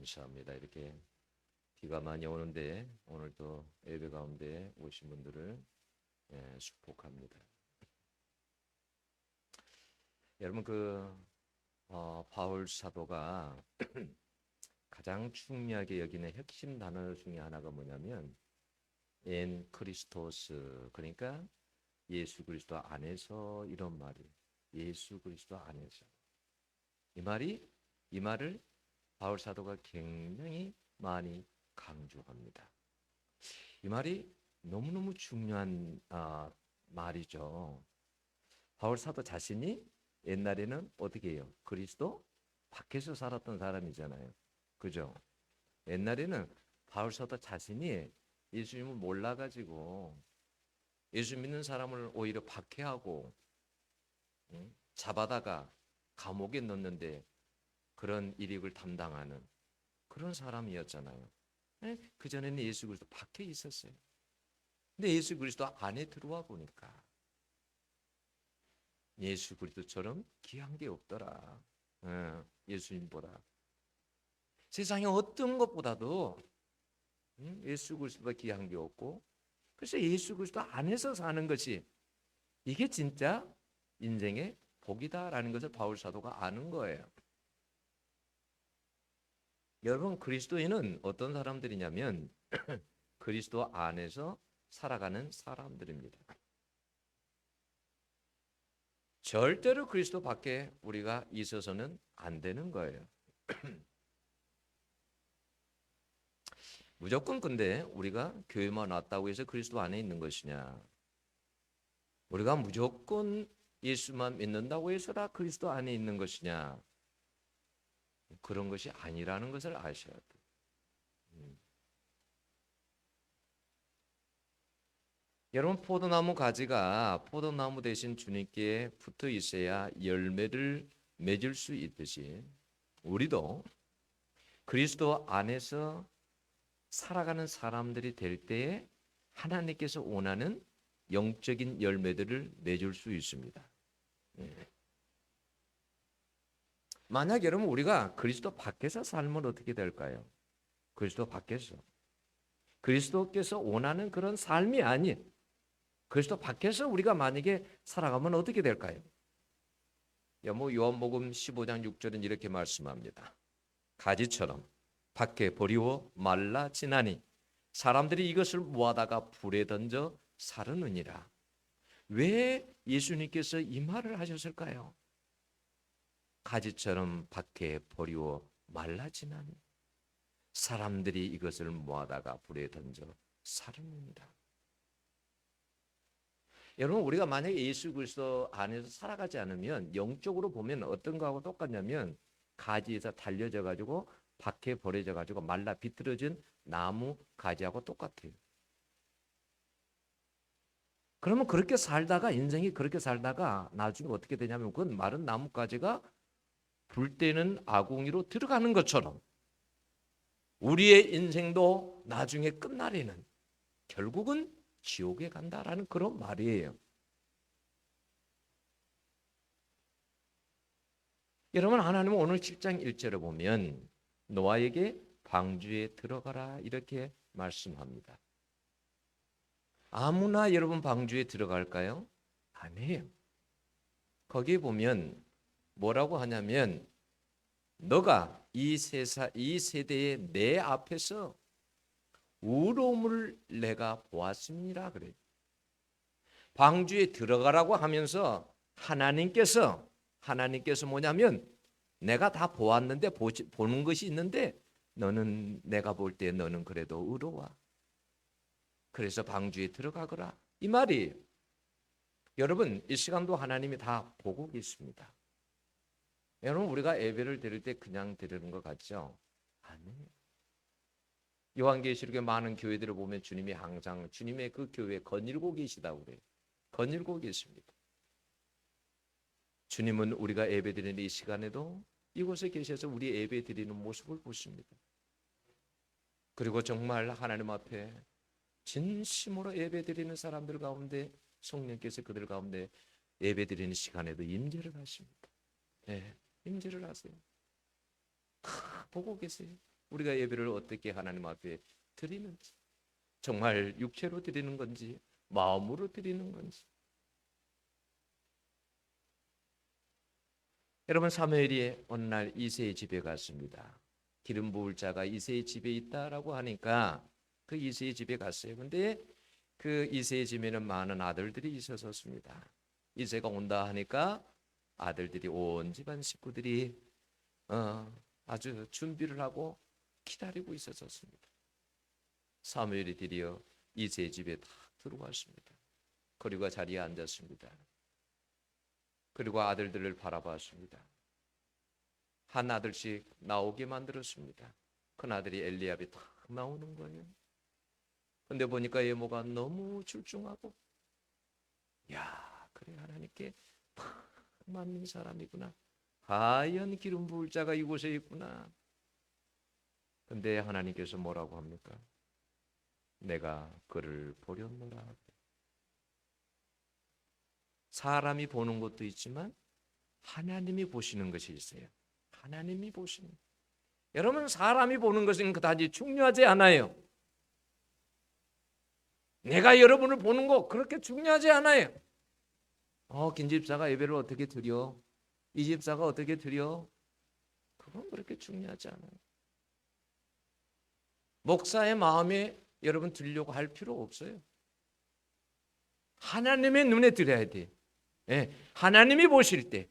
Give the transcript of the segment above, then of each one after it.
감사합니다. 이렇게 비가 많이 오는데 오늘도 예배 가운데 오신 분들을 축복합니다. 여러분 바울 사도가 가장 중요하게 여기는 핵심 단어 중에 하나가 뭐냐면 엔 크리스토스, 그러니까 예수 그리스도 안에서, 이런 말이 예수 그리스도 안에서. 이 말을 바울 사도가 굉장히 많이 강조합니다. 이 말이 너무너무 중요한 말이죠. 바울 사도 자신이 옛날에는 어떻게 해요? 그리스도 밖에서 살았던 사람이잖아요. 그죠? 옛날에는 바울 사도 자신이 예수님을 몰라가지고 예수 믿는 사람을 오히려 박해하고 잡아다가 감옥에 넣는데 그런 일익을 담당하는 그런 사람이었잖아요. 그전에는 예수 그리스도 밖에 있었어요. 근데 예수 그리스도 안에 들어와 보니까 예수 그리스도처럼 귀한 게 없더라. 예수님보다. 세상에 어떤 것보다도 예수 그리스도보다 귀한 게 없고, 그래서 예수 그리스도 안에서 사는 것이 이게 진짜 인생의 복이다라는 것을 바울 사도가 아는 거예요. 여러분, 그리스도인은 어떤 사람들이냐면 그리스도 안에서 살아가는 사람들입니다. 절대로 그리스도 밖에 우리가 있어서는 안 되는 거예요. 무조건 근데 우리가 교회만 왔다고 해서 그리스도 안에 있는 것이냐? 우리가 무조건 예수만 믿는다고 해서 다 그리스도 안에 있는 것이냐? 그런 것이 아니라는 것을 아셔야 돼요. 여러분, 포도나무 가지가 포도나무 대신 주님께 붙어 있어야 열매를 맺을 수 있듯이 우리도 그리스도 안에서 살아가는 사람들이 될 때에 하나님께서 원하는 영적인 열매들을 맺을 수 있습니다. 만약 여러분 우리가 그리스도 밖에서 살면 어떻게 될까요? 그리스도 밖에서 그리스도께서 원하는 그런 삶이 아닌 그리스도 밖에서 우리가 만약에 살아가면 어떻게 될까요? 요한복음 15장 6절은 이렇게 말씀합니다. 가지처럼 밖에 버리워 말라 지나니 사람들이 이것을 모아다가 불에 던져 사르느니라. 왜 예수님께서 이 말을 하셨을까요? 가지처럼 밖에 버리워 말라 지나니 사람들이 이것을 모아다가 불에 던져 사르느니라. 여러분, 우리가 만약에 예수 그리스도 안에서 살아가지 않으면 영적으로 보면 어떤 거하고 똑같냐면 가지에서 달려져 가지고 밖에 버려져 가지고 말라 비틀어진 나무 가지하고 똑같아요. 그러면 그렇게 살다가 인생이 그렇게 살다가 나중에 어떻게 되냐면 그건 마른 나뭇가지가 불 때는 아궁이로 들어가는 것처럼 우리의 인생도 나중에 끝날에는 결국은 지옥에 간다라는 그런 말이에요. 여러분, 하나님은 오늘 7장 1절에 보면 노아에게 방주에 들어가라 이렇게 말씀합니다. 아무나 여러분 방주에 들어갈까요? 아니에요. 거기에 보면 뭐라고 하냐면 너가 이 세대의 내 앞에서 의로움을 내가 보았습니다 그래요. 방주에 들어가라고 하면서 하나님께서 뭐냐면 내가 다 보았는데 보는 것이 있는데 너는 내가 볼 때 너는 그래도 의로워. 그래서 방주에 들어가거라 이 말이에요. 여러분, 이 시간도 하나님이 다 보고 계십니다. 여러분, 우리가 예배를 드릴 때 그냥 드리는 것 같죠? 아니에요. 요한계시록의 많은 교회들을 보면 주님이 항상 주님의 그 교회에 거닐고 계시다고 그래요. 거닐고 계십니다. 주님은 우리가 예배드리는 이 시간에도 이곳에 계셔서 우리 예배드리는 모습을 보십니다. 그리고 정말 하나님 앞에 진심으로 예배드리는 사람들 가운데 성령께서 그들 가운데 예배드리는 시간에도 임재를 하십니다. 네, 임재를 하세요. 다 보고 계세요. 우리가 예배를 어떻게 하나님 앞에 드리는지, 정말 육체로 드리는 건지 마음으로 드리는 건지. 여러분, 사무엘이 어느 날 이새의 집에 갔습니다. 기름 부을 자가 이새의 집에 있다라고 하니까 그 이새의 집에 갔어요. 근데 그 이새의 집에는 많은 아들들이 있었습니다. 이새가 온다 하니까 아들들이, 온 집안 식구들이 아주 준비를 하고 기다리고 있었습니다. 사무엘이 드디어 이새의 집에 다 들어왔습니다. 그리고 자리에 앉았습니다. 그리고 아들들을 바라봤습니다. 한 아들씩 나오게 만들었습니다. 큰 아들이 엘리압이 딱 나오는 거예요. 근데 보니까 예모가 너무 출중하고, 야, 그래, 하나님께 딱 맞는 사람이구나. 과연 기름 부을 자가 이곳에 있구나. 근데 하나님께서 뭐라고 합니까? 내가 그를 보렸노라. 사람이 보는 것도 있지만 하나님이 보시는 것이 있어요. 하나님이 보시는. 여러분, 사람이 보는 것은 그다지 중요하지 않아요. 내가 여러분을 보는 거 그렇게 중요하지 않아요. 김 집사가 예배를 어떻게 드려? 이 집사가 어떻게 드려? 그건 그렇게 중요하지 않아요. 목사의 마음에 여러분 들려고 할 필요 없어요. 하나님의 눈에 들어야 돼. 예, 하나님이 보실 때,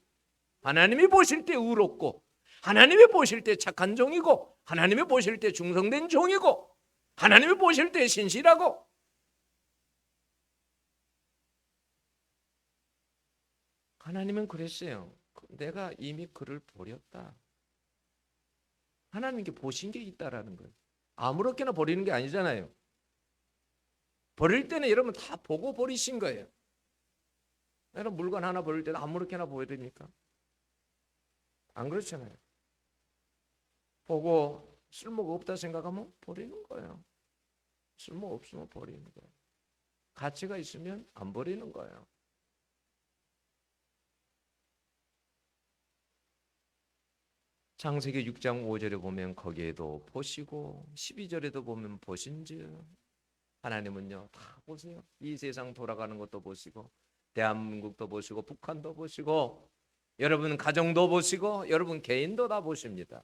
하나님이 보실 때 의롭고, 하나님이 보실 때 착한 종이고, 하나님이 보실 때 충성된 종이고, 하나님이 보실 때 신실하고. 하나님은 그랬어요. 내가 이미 그를 버렸다. 하나님께 보신 게 있다라는 거예요. 아무렇게나 버리는 게 아니잖아요. 버릴 때는 여러분 다 보고 버리신 거예요. 여러분 물건 하나 버릴 때는 아무렇게나 버립니까? 안 그렇잖아요. 보고 쓸모가 없다 생각하면 버리는 거예요. 쓸모 없으면 버리는 거예요. 가치가 있으면 안 버리는 거예요. 창세기 6장 5절에 보면 거기에도 보시고 12절에도 보면 보신즉, 하나님은요 다 보세요. 이 세상 돌아가는 것도 보시고, 대한민국도 보시고, 북한도 보시고, 여러분 가정도 보시고, 여러분 개인도 다 보십니다.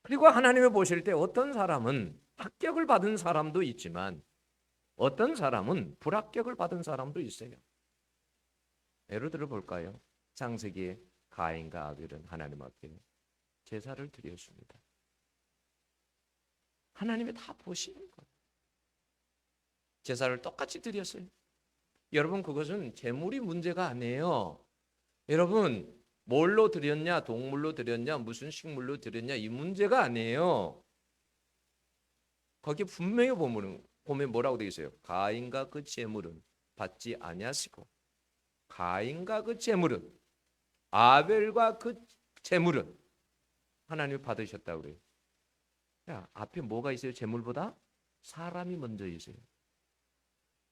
그리고 하나님이 보실 때 어떤 사람은 합격을 받은 사람도 있지만 어떤 사람은 불합격을 받은 사람도 있어요. 예를 들어 볼까요? 창세기에 가인과 아벨은 하나님 앞에 제사를 드렸습니다. 하나님이 다 보시는 거예요. 제사를 똑같이 드렸어요. 여러분, 그것은 재물이 문제가 아니에요. 여러분, 뭘로 드렸냐, 동물로 드렸냐, 무슨 식물로 드렸냐, 이 문제가 아니에요. 거기 분명히 보면 뭐라고 되어 있어요? 가인과 그 재물은 받지 아니하시고, 가인과 그 재물은, 아벨과 그 재물은 하나님이 받으셨다고 그래요. 야, 앞에 뭐가 있어요? 재물보다 사람이 먼저 있어요.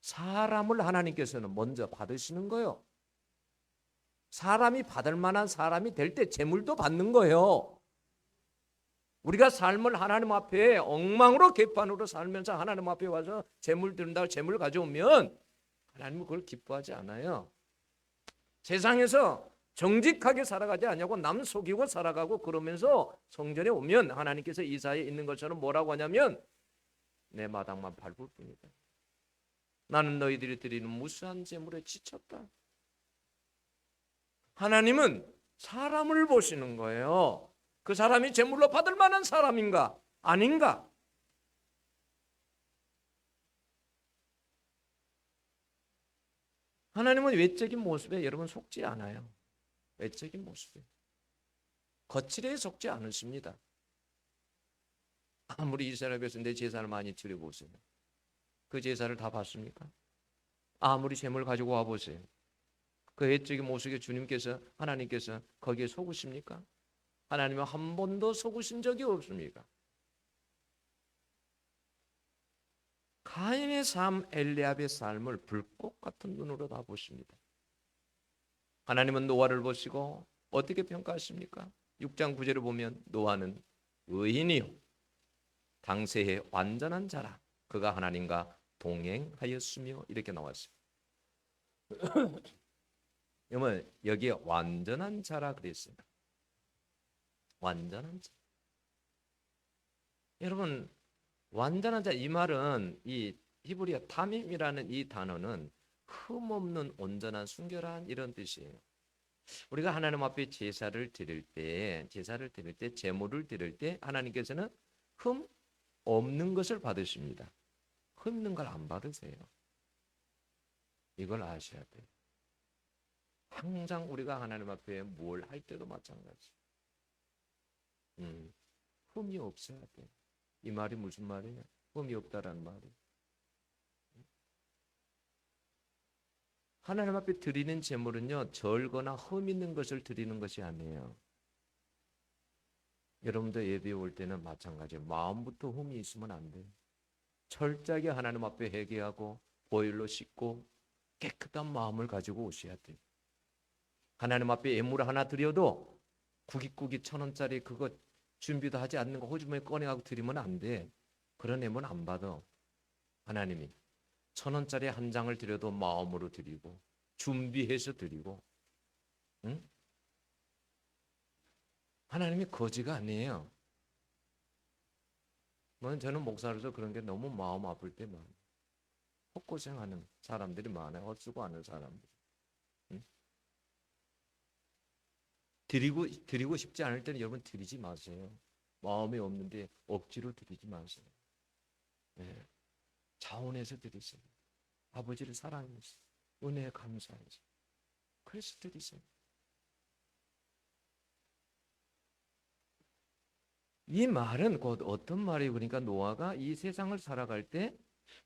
사람을 하나님께서는 먼저 받으시는 거예요. 사람이 받을 만한 사람이 될 때 재물도 받는 거예요. 우리가 삶을 하나님 앞에 엉망으로 개판으로 살면서 하나님 앞에 와서 재물 드린다고 재물 가져오면 하나님은 그걸 기뻐하지 않아요. 세상에서 정직하게 살아가지 않냐고 남 속이고 살아가고 그러면서 성전에 오면 하나님께서 이사에 있는 것처럼 뭐라고 하냐면 내 마당만 밟을 뿐이다. 나는 너희들이 드리는 무수한 재물에 지쳤다. 하나님은 사람을 보시는 거예요. 그 사람이 재물로 받을 만한 사람인가 아닌가. 하나님은 외적인 모습에 여러분 속지 않아요. 외적인 모습에 거칠에 속지 않으십니다. 아무리 이스라엘에서 내 제사를 많이 드려보세요. 그 제사를 다 받습니까? 아무리 재물 가지고 와보세요. 그 외적인 모습에 주님께서, 하나님께서 거기에 속으십니까? 하나님은 한 번도 속으신 적이 없습니까? 가인의 삶, 엘리압의 삶을 불꽃 같은 눈으로 다 보십니다. 하나님은 노아를 보시고 어떻게 평가하십니까? 6장 9절을 보면 노아는 의인이요 당세의 완전한 자라 그가 하나님과 동행하였으며 이렇게 나왔어요. 여러분 여기에 완전한 자라 그랬어요. 완전한 자. 여러분 완전한 자 이 말은 이 히브리어 타밈이라는 이 단어는 흠없는 온전한 순결한 이런 뜻이에요. 우리가 하나님 앞에 제사를 드릴 때 제물을 드릴 때 하나님께서는 흠 없는 것을 받으십니다. 흠 있는 걸 안 받으세요. 이걸 아셔야 돼요. 항상 우리가 하나님 앞에 뭘 할 때도 마찬가지. 흠이 없어야 돼. 이 말이 무슨 말이에요? 흠이 없다라는 말이. 하나님 앞에 드리는 제물은요 절거나 흠 있는 것을 드리는 것이 아니에요. 여러분도 예배 올 때는 마찬가지예요. 마음부터 흠이 있으면 안 돼요. 철저하게 하나님 앞에 회개하고 보혈로 씻고 깨끗한 마음을 가지고 오셔야 돼요. 하나님 앞에 예물 하나 드려도 구깃구깃 1,000원짜리 그거 준비도 하지 않는 거 호주머니에 꺼내가고 드리면 안 돼. 그런 예물 안 받아. 하나님이 1,000원짜리 한 장을 드려도 마음으로 드리고 준비해서 드리고, 응? 하나님이 거지가 아니에요. 저는 목사로서 그런 게 너무 마음 아플 때 많아요. 헛고생하는 사람들이 많아요. 헛수고하는 사람들. 응? 드리고 싶지 않을 때는 여러분 드리지 마세요. 마음이 없는데 억지로 드리지 마세요. 네. 자원해서 드리세요. 아버지를 사랑해서 은혜에 감사해서 그래서 드리세요. 이 말은 곧 어떤 말이에요? 그러니까 노아가 이 세상을 살아갈 때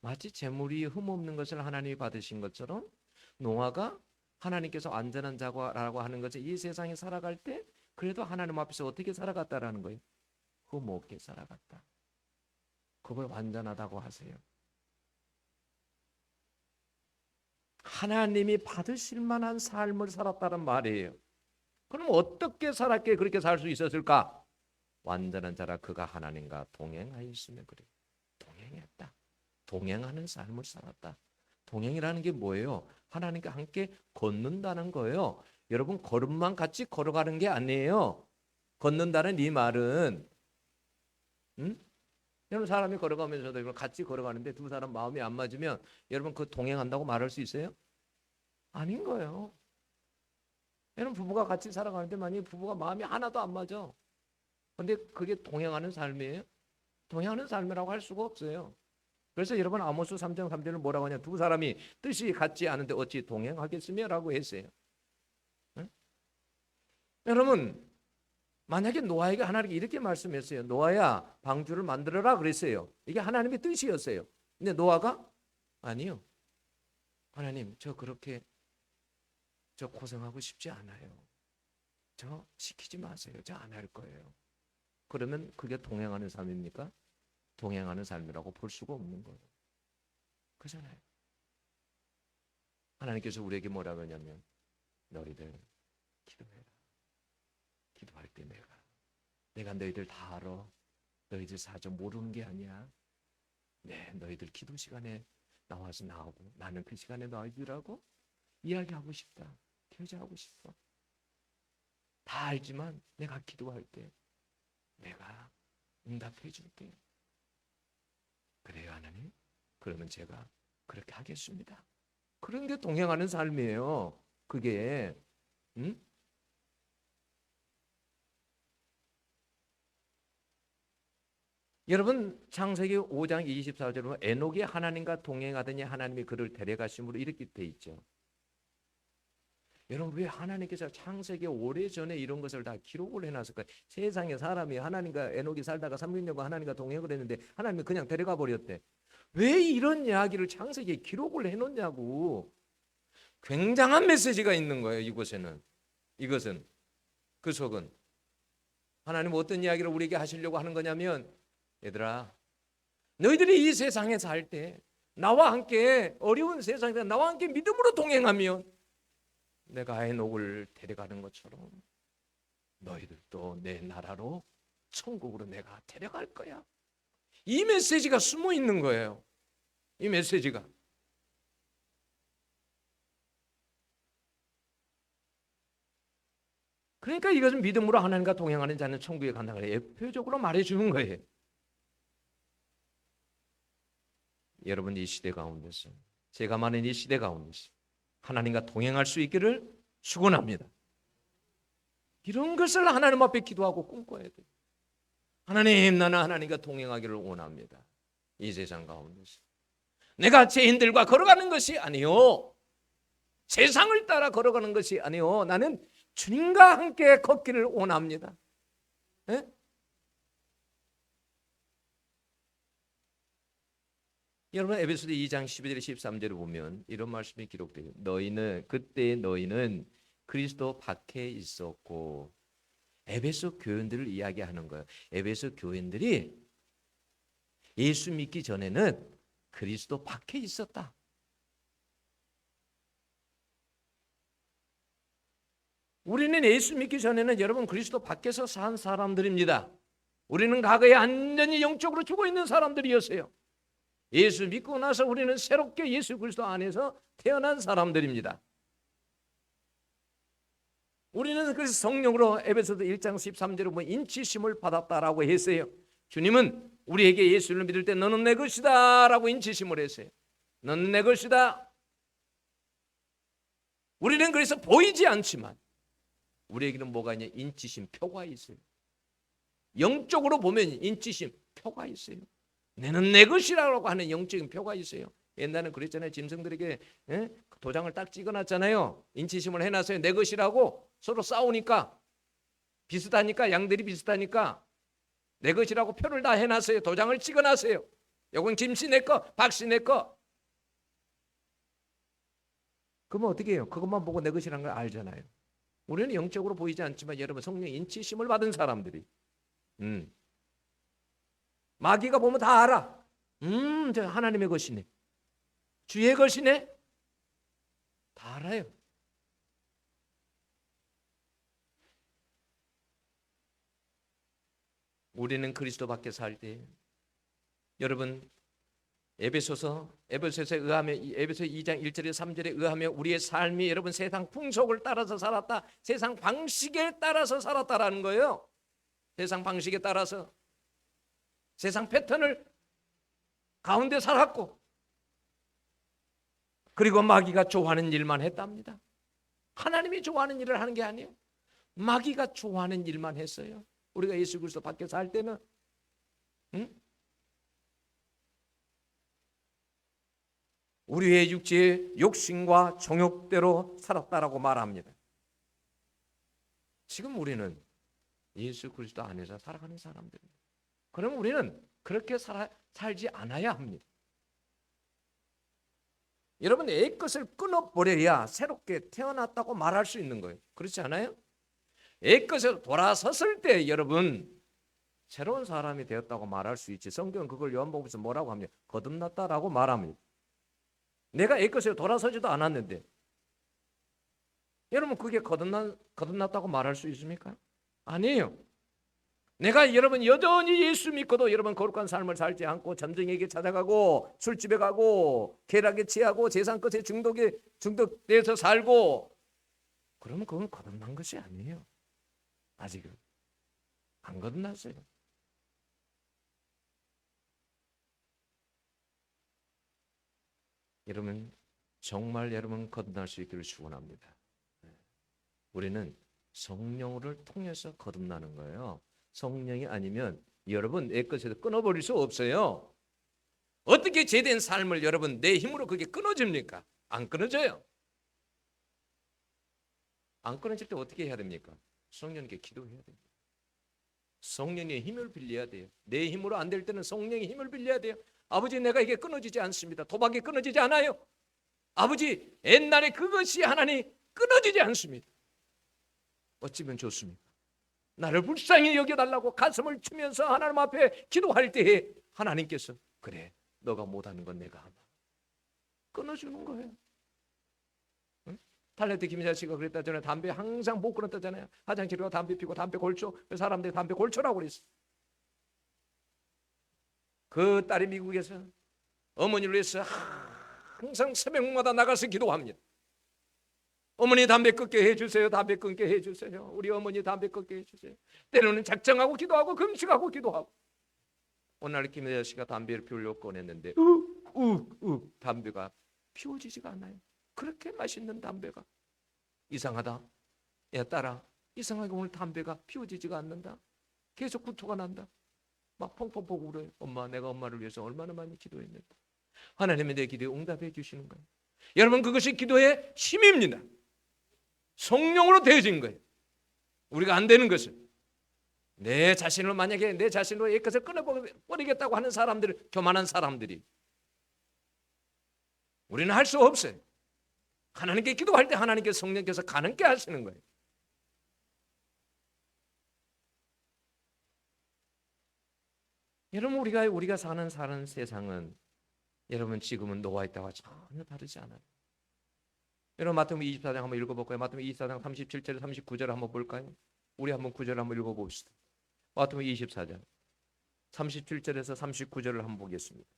마치 재물이 흠없는 것을 하나님이 받으신 것처럼 노아가 하나님께서 안전한 자라고 하는 것을 이 세상에 살아갈 때 그래도 하나님 앞에서 어떻게 살아갔다라는 거예요? 흠없게 살아갔다. 그걸 완전하다고 하세요. 하나님이 받으실 만한 삶을 살았다는 말이에요. 그럼 어떻게 살았기에 그렇게 살 수 있었을까? 완전한 자라 그가 하나님과 동행하였으면 그래요. 동행했다. 동행하는 삶을 살았다. 동행이라는 게 뭐예요? 하나님과 함께 걷는다는 거예요. 여러분 걸음만 같이 걸어가는 게 아니에요. 걷는다는 이 말은 여러분 사람이 걸어가면서도 같이 걸어가는데 두 사람 마음이 안 맞으면 여러분 그 동행한다고 말할 수 있어요? 아닌 거예요. 여러분 부부가 같이 살아가는데 만약에 부부가 마음이 하나도 안 맞아. 근데 그게 동행하는 삶이에요? 동행하는 삶이라고 할 수가 없어요. 그래서 여러분 아모스 3장 3절은 뭐라고 하냐? 두 사람이 뜻이 같지 않은데 어찌 동행하겠으며? 라고 했어요. 응? 여러분 만약에 노아에게 하나님께 이렇게 말씀했어요. 노아야 방주를 만들어라 그랬어요. 이게 하나님의 뜻이었어요. 근데 노아가 아니요. 하나님 저 그렇게 저 고생하고 싶지 않아요. 저 시키지 마세요. 저 안 할 거예요. 그러면 그게 동행하는 삶입니까? 동행하는 삶이라고 볼 수가 없는 거예요. 그렇잖아요. 하나님께서 우리에게 뭐라고 하냐면 너희들 기도해라. 기도할 때 내가 너희들 다 알아. 너희들 사정 모르는 게 아니야. 네, 너희들 기도 시간에 나와서 나오고 나는 그 시간에 너희들하고 이야기하고 싶다. 교제하고 싶어. 다 알지만 내가 기도할 때 내가 응답해 줄게. 그래요 하나님? 그러면 제가 그렇게 하겠습니다. 그런 게 동행하는 삶이에요. 그게 여러분 창세기 5장 24절에 보면 에녹이 하나님과 동행하더니 하나님이 그를 데려가심으로 이렇게 돼 있죠. 여러분 왜 하나님께서 창세기 오래전에 이런 것을 다 기록을 해놨을까요? 세상에 사람이 하나님과 에녹이 살다가 300년간 하나님과 동행을 했는데 하나님이 그냥 데려가 버렸대. 왜 이런 이야기를 창세기에 기록을 해놓냐고. 굉장한 메시지가 있는 거예요. 이것은 그 속은 하나님 어떤 이야기를 우리에게 하시려고 하는 거냐면 얘들아 너희들이 이 세상에 살 때 나와 함께 어려운 세상에서 나와 함께 믿음으로 동행하면 내가 에녹을 데려가는 것처럼 너희들도 내 나라로 천국으로 내가 데려갈 거야. 이 메시지가 숨어 있는 거예요. 이 메시지가. 그러니까 이것은 믿음으로 하나님과 동행하는 자는 천국에 간다고 예표적으로 말해주는 거예요. 여러분, 이 시대 가운데서, 제가 말하는 이 시대 가운데서 하나님과 동행할 수 있기를 축원합니다. 이런 것을 하나님 앞에 기도하고 꿈꿔야 돼요. 하나님, 나는 하나님과 동행하기를 원합니다. 이 세상 가운데서 내가 죄인들과 걸어가는 것이 아니요, 세상을 따라 걸어가는 것이 아니요, 나는 주님과 함께 걷기를 원합니다. 네? 여러분, 에베소서 2장 12절 13절을 보면 이런 말씀이 기록돼요. 그때 너희는 그리스도 밖에 있었고, 에베소 교인들을 이야기하는 거예요. 에베소 교인들이 예수 믿기 전에는 그리스도 밖에 있었다. 우리는 예수 믿기 전에는 여러분 그리스도 밖에서 산 사람들입니다. 우리는 과거에 완전히 영적으로 죽어 있는 사람들이었어요. 예수 믿고 나서 우리는 새롭게 예수 그리스도 안에서 태어난 사람들입니다. 우리는 그래서 성령으로 에베소서 1장 13절에 보면 인치심을 받았다라고 했어요. 주님은 우리에게 예수를 믿을 때 너는 내 것이다 라고 인치심을 했어요. 너는 내 것이다. 우리는 그래서 보이지 않지만 우리에게는 뭐가 있냐? 인치심 표가 있어요. 영적으로 보면 인치심 표가 있어요. 내는 내 것이라고 하는 영적인 표가 있어요. 옛날에는 그랬잖아요. 짐승들에게 도장을 딱 찍어놨잖아요. 인치심을 해놨어요. 내 것이라고. 서로 싸우니까 비슷하니까, 양들이 비슷하니까 내 것이라고 표를 다 해놨어요. 도장을 찍어놨어요. 요건 김씨 내 거, 박씨 내 거. 그러면 어떻게 해요? 그것만 보고 내 것이라는 걸 알잖아요. 우리는 영적으로 보이지 않지만 여러분, 성령 인치심을 받은 사람들이 마귀가 보면 다 알아. 저 하나님의 것이네, 주의 것이네, 다 알아요. 우리는 그리스도 밖에 살 때, 여러분 에베소서에 의하면, 에베소 2장 1절에 3절에 의하면 우리의 삶이 여러분 세상 풍속을 따라서 살았다, 세상 방식에 따라서 살았다라는 거예요. 세상 방식에 따라서, 세상 패턴을 가운데 살았고, 그리고 마귀가 좋아하는 일만 했답니다. 하나님이 좋아하는 일을 하는 게 아니에요. 마귀가 좋아하는 일만 했어요. 우리가 예수 그리스도 밖에 살 때는 우리의 육체의 욕심과 정욕대로 살았다라고 말합니다. 지금 우리는 예수 그리스도 안에서 살아가는 사람들입니다. 그럼 우리는 그렇게 살지 않아야 합니다. 여러분, 옛것을 끊어버려야 새롭게 태어났다고 말할 수 있는 거예요. 그렇지 않아요? 옛것에서 돌아섰을 때 여러분 새로운 사람이 되었다고 말할 수 있지. 성경은 그걸 요한복음에서 뭐라고 합니까? 거듭났다라고 말합니다. 내가 옛것에 돌아서지도 않았는데 여러분 그게 거듭났다고 말할 수 있습니까? 아니에요. 내가 여러분 여전히 예수 믿고도 여러분 거룩한 삶을 살지 않고 점쟁이에게 찾아가고 술집에 가고 쾌락에 취하고 세상 것에 중독돼서 살고, 그러면 그건 거듭난 것이 아니에요. 아직은 안 거듭났어요. 여러분 정말 여러분 거듭날 수 있기를 축원합니다. 우리는 성령을 통해서 거듭나는 거예요. 성령이 아니면 여러분 내 것에서 끊어버릴 수 없어요. 어떻게 제된 삶을 여러분 내 힘으로 그게 끊어집니까? 안 끊어져요. 안 끊어질 때 어떻게 해야 됩니까? 성령께 기도해야 됩니다. 성령의 힘을 빌려야 돼요. 내 힘으로 안 될 때는 성령의 힘을 빌려야 돼요. 아버지, 내가 이게 끊어지지 않습니다. 도박이 끊어지지 않아요. 아버지, 옛날에 그것이 하나님 끊어지지 않습니다. 어찌면 좋습니까? 나를 불쌍히 여겨달라고 가슴을 치면서 하나님 앞에 기도할 때에 하나님께서 그래, 너가 못하는 건 내가 하마, 끊어주는 거예요. 응? 탤런트 김희자 씨가 그랬다잖아요. 담배 항상 못 끊었다잖아요. 화장실 가서 담배 피고 담배 골초. 사람들이 담배 골초라고 그랬어. 그 딸이 미국에서 어머니를 위해서 항상 새벽마다 나가서 기도합니다. 어머니 담배 끊게 해주세요. 담배 끊게 해주세요. 우리 어머니 담배 끊게 해주세요. 때로는 작정하고 기도하고 금식하고 기도하고. 어느 날 김혜자 씨가 담배를 피우려고 꺼냈는데 담배가 피워지지가 않아요. 그렇게 맛있는 담배가. 이상하다. 야 딸아, 이상하게 오늘 담배가 피워지지가 않는다. 계속 구토가 난다. 막 펑펑펑 울어요. 엄마, 내가 엄마를 위해서 얼마나 많이 기도했는데. 하나님이 내 기도에 응답해 주시는 거예요. 여러분, 그것이 기도의 힘입니다. 성령으로 되어진 거예요. 우리가 안 되는 것은 내 자신을 만약에 내 자신으로 이 것을 끊어버리겠다고 하는 사람들, 교만한 사람들이, 우리는 할 수 없어요. 하나님께 기도할 때 하나님께 성령께서 가능케 하시는 거예요. 여러분, 우리가 사는 세상은 여러분 지금은 노아의 때와 전혀 다르지 않아요. 여러분 마태복음 24장 한번 읽어볼까요? 마태복음 24장 37절 39절 한번 볼까요? 우리 한번 9절 한번 읽어봅시다. 마태복음 24장 37절에서 39절을 한번 보겠습니다.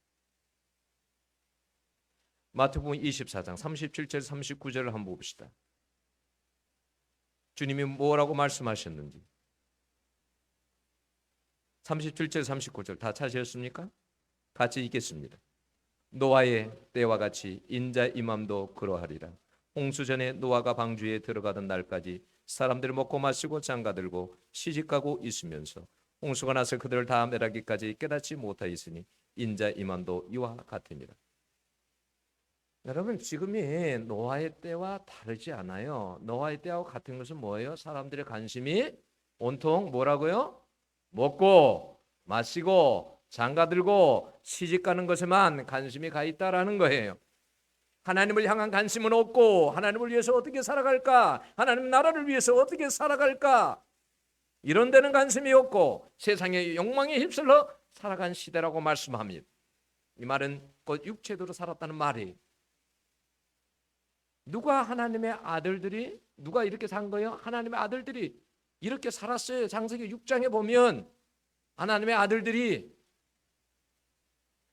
마태복음 24장 37절 39절을 한번 봅시다. 주님이 뭐라고 말씀하셨는지. 37절 39절 다 찾으셨습니까? 같이 읽겠습니다. 노아의 때와 같이 인자 임함도 그러하리라. 홍수전에 노아가 방주에 들어가던 날까지 사람들 먹고 마시고 장가들고 시집가고 있으면서 홍수가 나서 그들을 다 멸하기까지 깨닫지 못하였으니 인자 임함도 이와 같으니라. 여러분, 지금이 노아의 때와 다르지 않아요. 노아의 때와 같은 것은 뭐예요? 사람들의 관심이 온통 뭐라고요? 먹고 마시고 장가들고 시집가는 것에만 관심이 가 있다라는 거예요. 하나님을 향한 관심은 없고, 하나님을 위해서 어떻게 살아갈까, 하나님 나라를 위해서 어떻게 살아갈까, 이런 데는 관심이 없고 세상의 욕망에 휩쓸려 살아간 시대라고 말씀합니다. 이 말은 곧 육체대로 살았다는 말이에요. 누가 하나님의 아들들이 누가 이렇게 산 거예요? 하나님의 아들들이 이렇게 살았어요. 창세기 6장에 보면 하나님의 아들들이,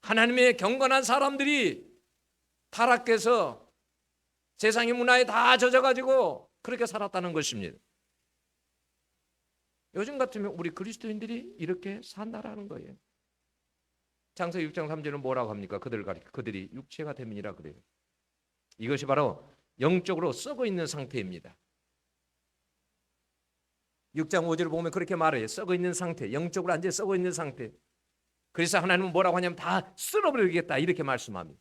하나님의 경건한 사람들이 타락해서 세상의 문화에 다 젖어가지고 그렇게 살았다는 것입니다. 요즘 같으면 우리 그리스도인들이 이렇게 산다라는 거예요. 창세기 6장 3절은 뭐라고 합니까? 그들이 육체가 됨이니라 그래요. 이것이 바로 영적으로 썩어 있는 상태입니다. 6장 5절을 보면 그렇게 말해요. 썩어 있는 상태, 영적으로 완전히 썩어 있는 상태. 그래서 하나님은 뭐라고 하냐면 다 쓸어버리겠다 이렇게 말씀합니다.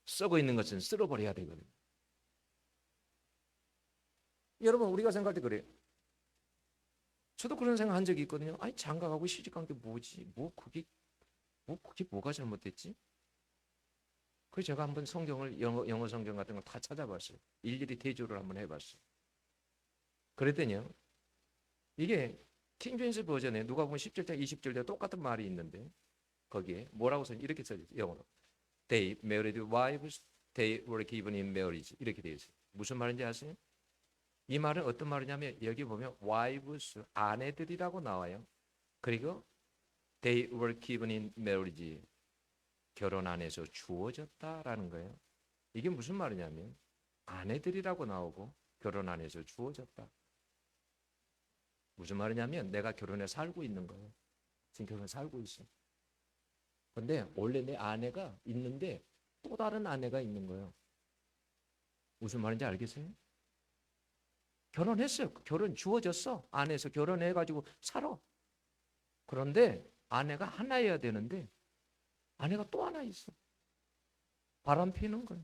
썩어 있는 것은 쓸어버려야 되거든요. 여러분, 우리가 생각할 때 그래요. 저도 그런 생각 한 적이 있거든요. 아니, 장가가고 시집간 게 뭐지? 그게 뭐가 잘못됐지? 그래서 제가 한번 성경을 영어 성경 같은 걸 다 찾아봤어요. 일일이 대조를 한번 해봤어요. 그랬더니요, 이게 킹제임스 버전에 누가 보면 17장 20절에 똑같은 말이 있는데 거기에 뭐라고 써있는지 이렇게 써있어요. 영어로 They married wives, they were given in marriage 이렇게 되어 있어요. 무슨 말인지 아세요? 이 말은 어떤 말이냐면 여기 보면 wives, 아내들이라고 나와요. 그리고 they were given in marriage, 결혼 안에서 주어졌다라는 거예요. 이게 무슨 말이냐면 아내들이라고 나오고 결혼 안에서 주어졌다. 무슨 말이냐면 내가 결혼해 살고 있는 거예요. 지금 결혼해 살고 있어. 근데 원래 내 아내가 있는데 또 다른 아내가 있는 거예요. 무슨 말인지 알겠어요? 결혼했어요. 결혼 주어졌어. 아내에서 결혼해가지고 살아. 그런데 아내가 하나여야 되는데 아내가 또 하나 있어. 바람 피는 거예요.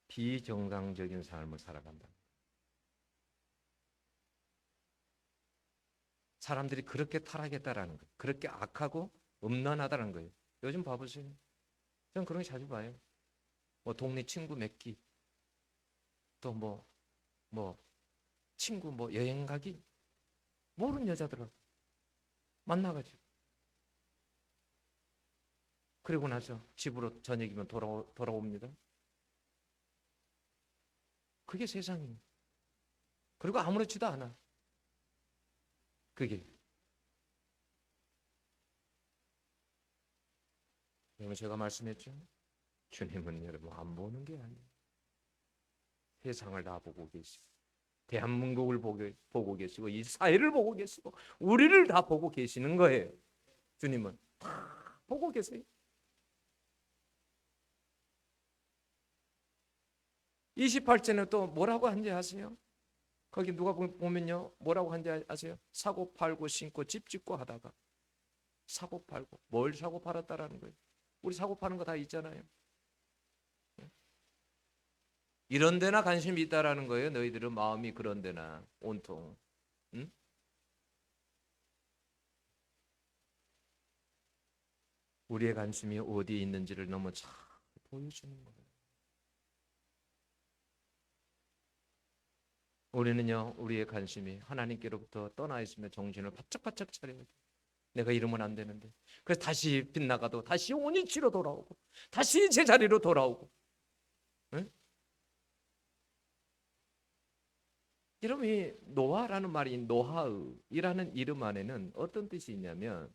비정상적인 삶을 살아간다. 사람들이 그렇게 타락했다라는 거예요. 그렇게 악하고 음란하다는 거예요. 요즘 봐보세요. 저는 그런 거 자주 봐요. 뭐 동네 친구 맺기, 또 뭐 친구 뭐 여행 가기, 모르는 여자들하고 만나가지고 그리고 나서 집으로 저녁이면 돌아옵니다. 그게 세상입니다. 그리고 아무렇지도 않아. 그게. 여러분 제가 말씀했죠. 주님은 여러분 안 보는 게 아니에요. 세상을 다 보고 계시고 대한민국을 보고 계시고 이 사회를 보고 계시고 우리를 다 보고 계시는 거예요. 주님은 다 보고 계세요. 28절에 또 뭐라고 한지 아세요? 거기 누가 보면요 뭐라고 한지 아세요? 사고 팔고 신고 집 짓고 하다가 사고 팔고 뭘 사고 팔았다라는 거예요. 우리 사고 파는 거 다 있잖아요. 이런 데나 관심이 있다라는 거예요. 너희들은 마음이 그런 데나 온통. 응? 우리의 관심이 어디에 있는지를 너무 잘 보여주는 거예요. 우리는요 우리의 관심이 하나님께로부터 떠나 있으면 정신을 바짝바짝 차려야 돼요. 내가 이러면 안 되는데. 그래서 다시 빗나가도 다시 원위치로 돌아오고 다시 제자리로 돌아오고. 응? 여러분 이 노아라는 말이 노하의라는 이름 안에는 어떤 뜻이 있냐면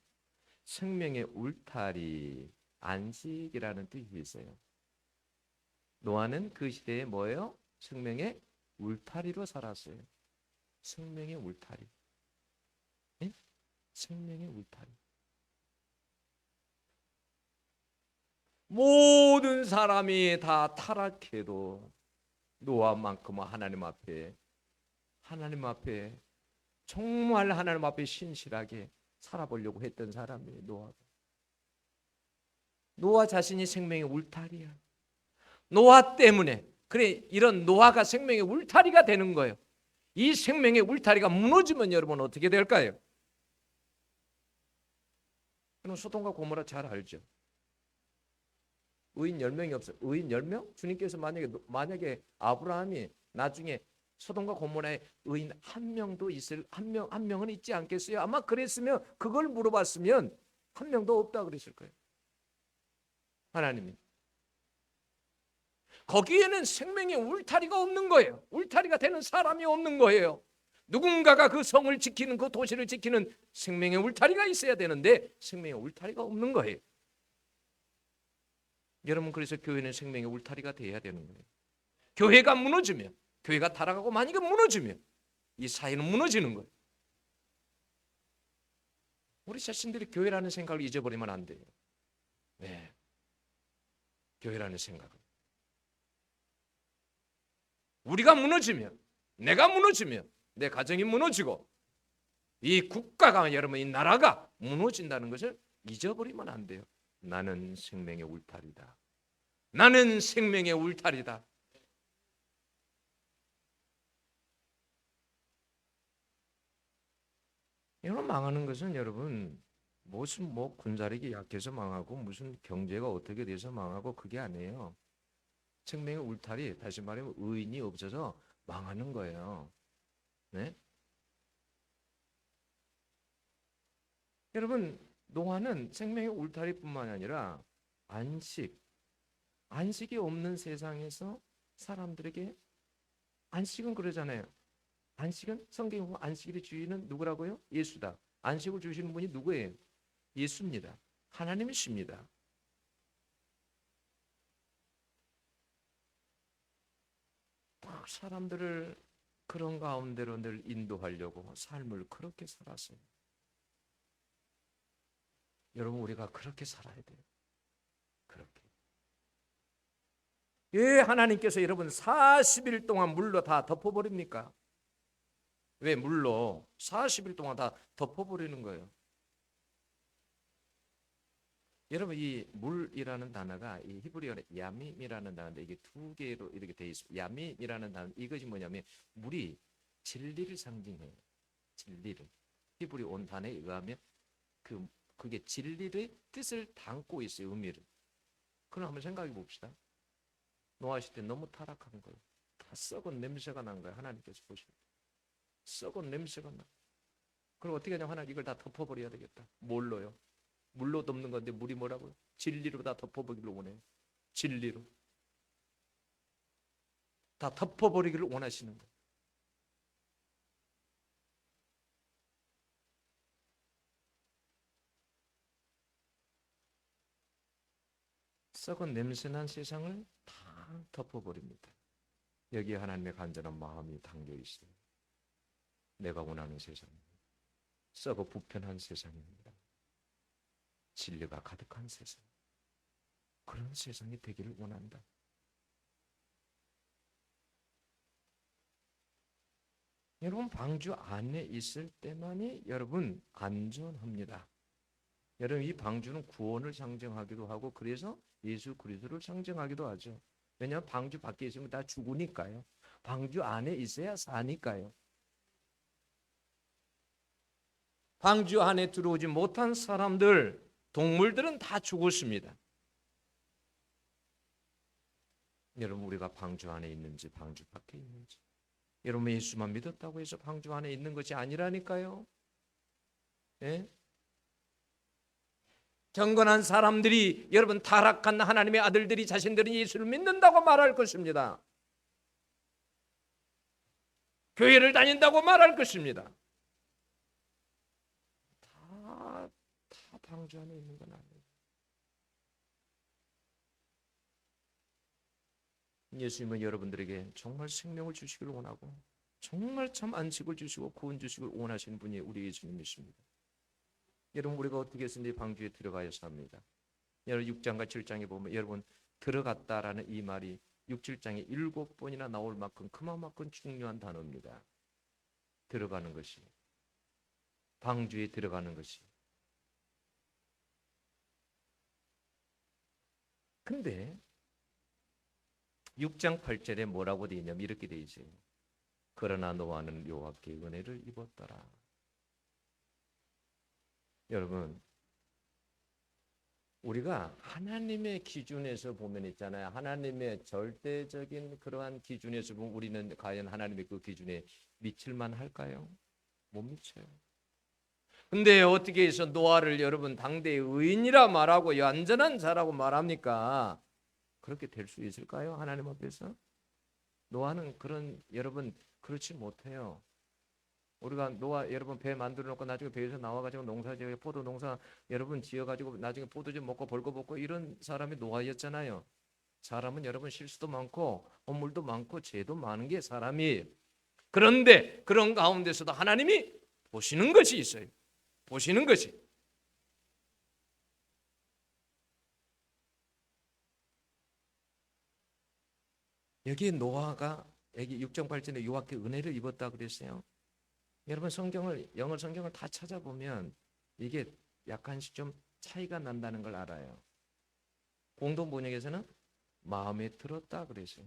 생명의 울타리, 안식이라는 뜻이 있어요. 노아는 그 시대에 뭐예요? 생명의 울타리로 살았어요. 생명의 울타리. 네? 생명의 울타리. 모든 사람이 다 타락해도 노아만큼은 하나님 앞에 정말 하나님 앞에 신실하게 살아보려고 했던 사람이 노아가. 노아 자신이 생명의 울타리야. 노아 때문에 그래 이런 노아가 생명의 울타리가 되는 거예요. 이 생명의 울타리가 무너지면 여러분 어떻게 될까요? 그럼 소돔과 고모라 잘 알죠. 의인 10명이 없어요. 의인 10명? 주님께서 만약에 아브라함이 나중에 소돔과 고모라에 의인 한 명도 있을 한 명은 있지 않겠어요? 아마 그랬으면 그걸 물어봤으면 한 명도 없다 그랬을 거예요. 하나님이. 거기에는 생명의 울타리가 없는 거예요. 울타리가 되는 사람이 없는 거예요. 누군가가 그 성을 지키는 그 도시를 지키는 생명의 울타리가 있어야 되는데 생명의 울타리가 없는 거예요. 여러분 그래서 교회는 생명의 울타리가 돼야 되는 거예요. 교회가 무너지면 교회가 타락하고 만약에 무너지면 이 사회는 무너지는 거예요. 우리 자신들이 교회라는 생각을 잊어버리면 안 돼요. 네. 교회라는 생각을. 우리가 무너지면 내가 무너지면 내 가정이 무너지고 이 국가가 여러분 이 나라가 무너진다는 것을 잊어버리면 안 돼요. 나는 생명의 울타리다. 나는 생명의 울타리다. 여러분 망하는 것은 여러분 무슨 군사력이 약해서 망하고 무슨 경제가 어떻게 돼서 망하고 그게 아니에요. 생명의 울타리 다시 말하면 의인이 없어서 망하는 거예요. 네? 여러분 노아는 생명의 울타리뿐만 아니라 안식이 없는 세상에서 사람들에게 안식은 그러잖아요. 안식은 성경에 보면 안식일의 주인은 누구라고요? 예수다. 안식을 주시는 분이 누구예요? 예수입니다. 하나님이십니다. 사람들을 그런 가운데로 늘 인도하려고 삶을 그렇게 살았어요. 여러분 우리가 그렇게 살아야 돼요. 그렇게. 왜 하나님께서 여러분 40일 동안 물로 다 덮어버립니까? 왜 물로 40일 동안 다 덮어버리는 거예요? 여러분 이 물이라는 단어가 이 히브리어의 야밈이라는 단어인데 이게 두 개로 이렇게 돼 있어요. 야밈이라는 단어 이것이 뭐냐면 물이 진리를 상징해요. 진리를. 히브리 온 단어에 의하면 그게 진리의 뜻을 담고 있어요. 의미를. 그럼 한번 생각해 봅시다. 노아 시대 너무 타락한 거예요. 다 썩은 냄새가 난 거예요. 하나님께서 보시면 썩은 냄새가 나. 그럼 어떻게 하냐면 하나님 이걸 다 덮어버려야 되겠다. 뭘로요? 물로 덮는 건데 물이 뭐라고요? 진리로 다 덮어버리기를 원해요. 진리로 다 덮어버리기를 원하시는 거예요. 썩은 냄새난 세상을 다 덮어버립니다. 여기에 하나님의 간절한 마음이 담겨 있어요. 내가 원하는 세상, 썩어 부편한 세상입니다. 진리가 가득한 세상, 그런 세상이 되기를 원한다. 여러분 방주 안에 있을 때만이 여러분 안전합니다. 여러분 이 방주는 구원을 상징하기도 하고 그래서 예수 그리스도를 상징하기도 하죠. 왜냐하면 방주 밖에 있으면 다 죽으니까요. 방주 안에 있어야 사니까요. 방주 안에 들어오지 못한 사람들, 동물들은 다 죽었습니다. 여러분 우리가 방주 안에 있는지 방주 밖에 있는지, 여러분 예수만 믿었다고 해서 방주 안에 있는 것이 아니라니까요. 예? 경건한 사람들이, 여러분 타락한 하나님의 아들들이 자신들은 예수를 믿는다고 말할 것입니다. 교회를 다닌다고 말할 것입니다. 다 방주 안에 있는 건 아니에요. 예수님은 여러분들에게 정말 생명을 주시기를 원하고 정말 참 안식을 주시고 구원 주시기를 원하시는 분이 우리 예수님이십니다. 여러분 우리가 어떻게 해서 이 방주에 들어가야서 합니다. 여러분 6장과 7장에 보면 여러분 들어갔다라는 이 말이 6, 7장에 7번이나 나올 만큼 그만큼 중요한 단어입니다. 들어가는 것이, 방주에 들어가는 것이. 근데 6장 8절에 뭐라고 되어 있냐면 이렇게 되어 있어요. 그러나 노아는 여호와께 은혜를 입었더라. 여러분 우리가 하나님의 기준에서 보면 있잖아요. 하나님의 절대적인 그러한 기준에서 보면 우리는 과연 하나님의 그 기준에 미칠만 할까요? 못 미쳐요. 근데 어떻게 해서 노아를 여러분 당대의 의인이라 말하고 완전한 자라고 말합니까? 그렇게 될 수 있을까요? 하나님 앞에서? 노아는 그런 여러분 그렇지 못해요. 우리가 노아 여러분 배 만들어 놓고 나중에 배에서 나와가지고 농사 지어 포도 농사 여러분 지어가지고 나중에 포도즙 먹고 벌거벗고 이런 사람이 노아였잖아요. 사람은 여러분 실수도 많고 허물도 많고 죄도 많은 게 사람이. 그런데 그런 가운데서도 하나님이 보시는 것이 있어요. 보시는 것이. 여기 노아가 여기 6장 8절에 여호와께 은혜를 입었다 그랬어요. 여러분 성경을 영어 성경을 다 찾아보면 이게 약간씩 좀 차이가 난다는 걸 알아요. 공동 번역에서는 마음에 들었다 그랬어요.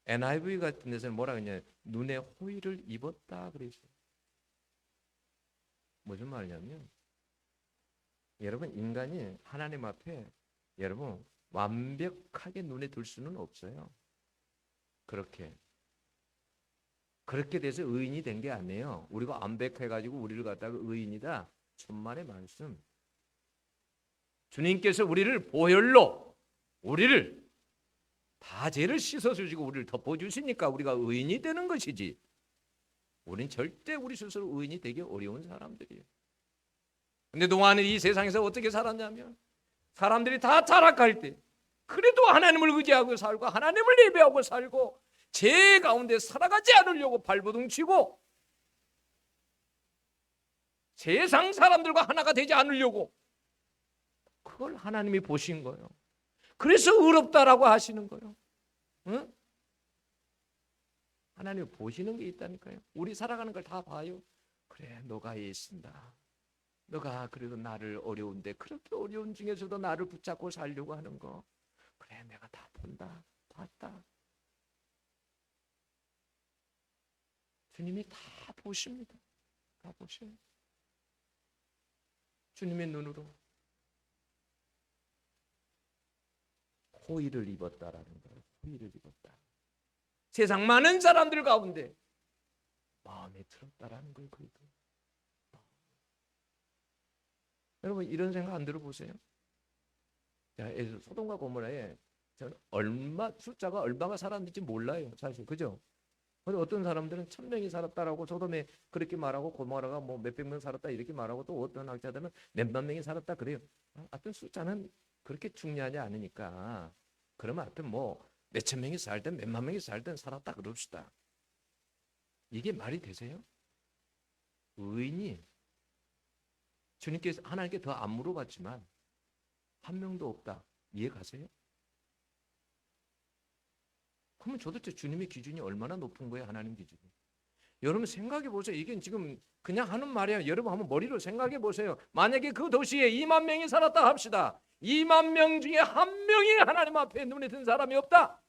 NIV 같은 데서는 뭐라 그러냐, 눈에 호의를 입었다 그랬어요. 무슨 말이냐면 여러분 인간이 하나님 앞에 여러분 완벽하게 눈에 들 수는 없어요. 그렇게 돼서 의인이 된 게 아니에요. 우리가 완벽해가지고 우리를 갖다가 의인이다. 천만의 말씀. 주님께서 우리를 보혈로 우리를 다 죄를 씻어주시고 우리를 덮어주시니까 우리가 의인이 되는 것이지. 우린 절대 우리 스스로 의인이 되기 어려운 사람들이에요. 근데 동안은 이 세상에서 어떻게 살았냐면 사람들이 다 타락할 때 그래도 하나님을 의지하고 살고 하나님을 예배하고 살고 죄 가운데 살아가지 않으려고 발버둥치고 세상 사람들과 하나가 되지 않으려고 그걸 하나님이 보신 거예요. 그래서 의롭다라고 하시는 거예요. 응? 하나님이 보시는 게 있다니까요. 우리 살아가는 걸 다 봐요. 그래 너가 애쓴다. 너가 그래도 나를 어려운데 그렇게 어려운 중에서도 나를 붙잡고 살려고 하는 거 그래 내가 다 본다. 봤다. 주님이 다 보십니다. 다 보셔요. 주님의 눈으로 호의를 입었다라는 거예요. 호의를 입었다. 세상 많은 사람들 가운데 마음에 들었다라는 거예요. 그래도 여러분 이런 생각 안 들어보세요? 자, 소돔과 고모라에 저는 숫자가 얼마가 살았는지 몰라요, 사실. 그죠? 근데 어떤 사람들은 1,000명이 살았다라고 소돔에 그렇게 말하고, 고모라가 뭐 몇백 명 살았다 이렇게 말하고, 또 어떤 학자들은 몇만 명이 살았다 그래요. 하여튼 숫자는 그렇게 중요하지 않으니까, 그러면 하여튼 뭐 몇천 명이 살든 몇만 명이 살든 살았다 그럽시다. 이게 말이 되세요? 의인이 주님께서 하나님께 더 안 물어봤지만 한 명도 없다. 이해 가세요? 그러면 도대체 주님의 기준이 얼마나 높은 거예요? 하나님 기준이. 여러분 생각해 보세요. 이게 지금 그냥 하는 말이야. 여러분 한번 머리로 생각해 보세요. 만약에 그 도시에 2만 명이 살았다 합시다. 2만 명 중에 한 명이 하나님 앞에 눈에 든 사람이 없다.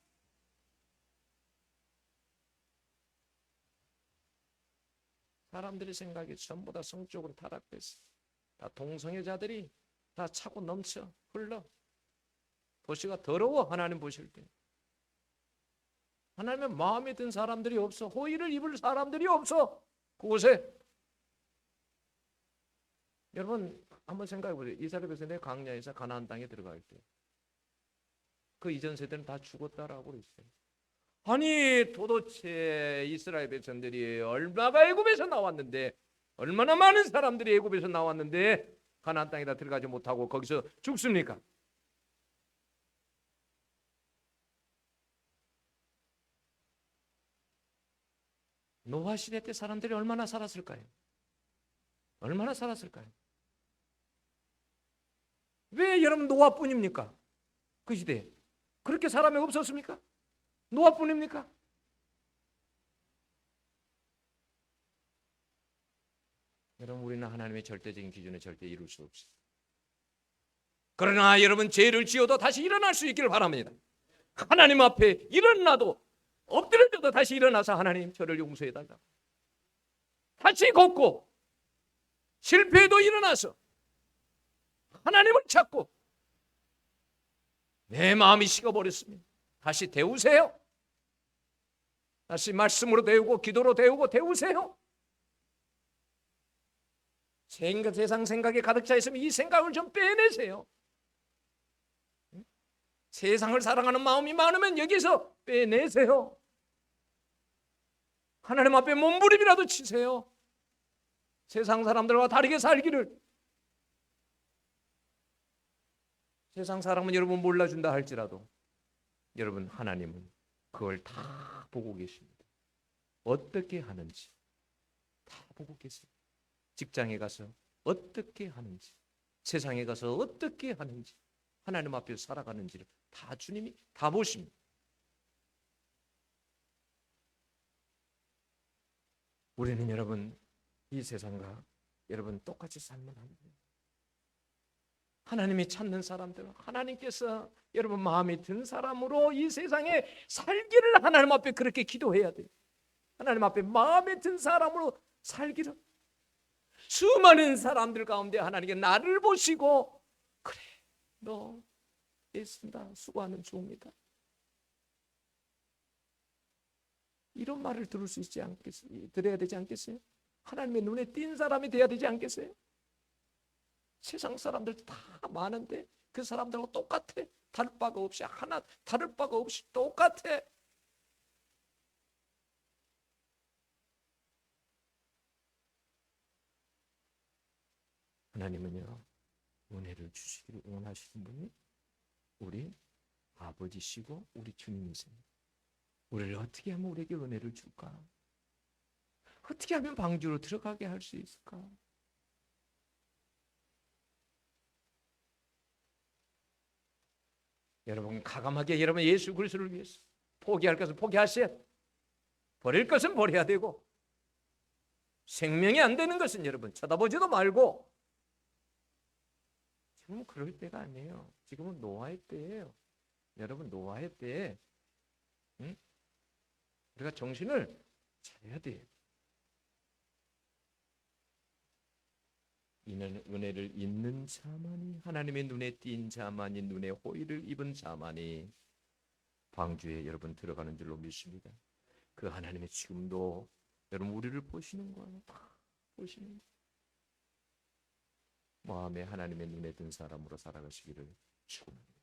사람들의 생각이 전부 다 성적으로 타락됐어. 다 동성애자들이 다 차고 넘쳐 흘러. 도시가 더러워. 하나님 보실 때. 하나님의 마음에 든 사람들이 없어. 호의를 입을 사람들이 없어. 그곳에. 여러분 한번 생각해 보세요. 이스라엘 백성들이 광야에서 가나안 땅에 들어갈 때 그 이전 세대는 다 죽었다라고 그랬어요. 아니 도대체 이스라엘 백성들이 얼마가 애굽에서 나왔는데, 얼마나 많은 사람들이 애굽에서 나왔는데 가나안 땅에다 들어가지 못하고 거기서 죽습니까? 노아 시대 때 사람들이 얼마나 살았을까요? 얼마나 살았을까요? 왜 여러분 노아뿐입니까? 그 시대에 그렇게 사람이 없었습니까? 노아뿐입니까? 여러분 우리는 하나님의 절대적인 기준에 절대 이룰 수 없어요. 그러나 여러분 죄를 지어도 다시 일어날 수 있기를 바랍니다. 하나님 앞에 일어나도 엎드려져도 다시 일어나서 하나님 저를 용서해달라. 다시 걷고 실패해도 일어나서 하나님을 찾고 내 마음이 식어버렸습니다. 다시 데우세요. 다시 말씀으로 데우고 기도로 데우세요. 세상 생각에 가득 차 있으면 이 생각을 좀 빼내세요. 세상을 사랑하는 마음이 많으면 여기서 빼내세요. 하나님 앞에 몸부림이라도 치세요. 세상 사람들과 다르게 살기를. 세상 사람은 여러분 몰라준다 할지라도 여러분 하나님은 그걸 다 보고 계십니다. 어떻게 하는지 다 보고 계세요. 직장에 가서 어떻게 하는지, 세상에 가서 어떻게 하는지, 하나님 앞에 살아가는지를 다 주님이 다 보십니다. 우리는 여러분 이 세상과 여러분 똑같이 살면 안 돼요. 하나님이 찾는 사람들, 하나님께서 여러분 마음에 든 사람으로 이 세상에 살기를 하나님 앞에 그렇게 기도해야 돼요. 하나님 앞에 마음에 든 사람으로 살기를. 수많은 사람들 가운데 하나님께 나를 보시고 그래 너 애쓴다 수고하는 종이다 이런 말을 들을 수 있지 않겠어요? 들어야 되지 않겠어요? 하나님의 눈에 띈 사람이 돼야 되지 않겠어요? 세상 사람들 다 많은데 그 사람들하고 똑같아. 다를 바가 없이 하나 다를 바가 없이 똑같아. 하나님은요 은혜를 주시기를 원하시는 분이 우리 아버지시고 우리 주님이세요. 우리를 어떻게 하면 우리에게 은혜를 줄까? 어떻게 하면 방주로 들어가게 할 수 있을까? 여러분 가감하게 여러분 예수 그리스도를 위해서 포기할 것은 포기하셔야 돼. 버릴 것은 버려야 되고 생명이 안 되는 것은 여러분 쳐다보지도 말고. 지금은 그럴 때가 아니에요. 지금은 노아의 때예요. 여러분 노아의 때에 우리가 정신을 차려야 돼요. 이는 은혜를 잊는 자만이, 하나님의 눈에 띈 자만이, 눈에 호의를 입은 자만이 방주에 여러분 들어가는 줄로 믿습니다. 그 하나님의 지금도 여러분 우리를 보시는 거예요. 다 보시는 거예요. 마음에 하나님의 눈에 든 사람으로 살아가시기를 축원합니다.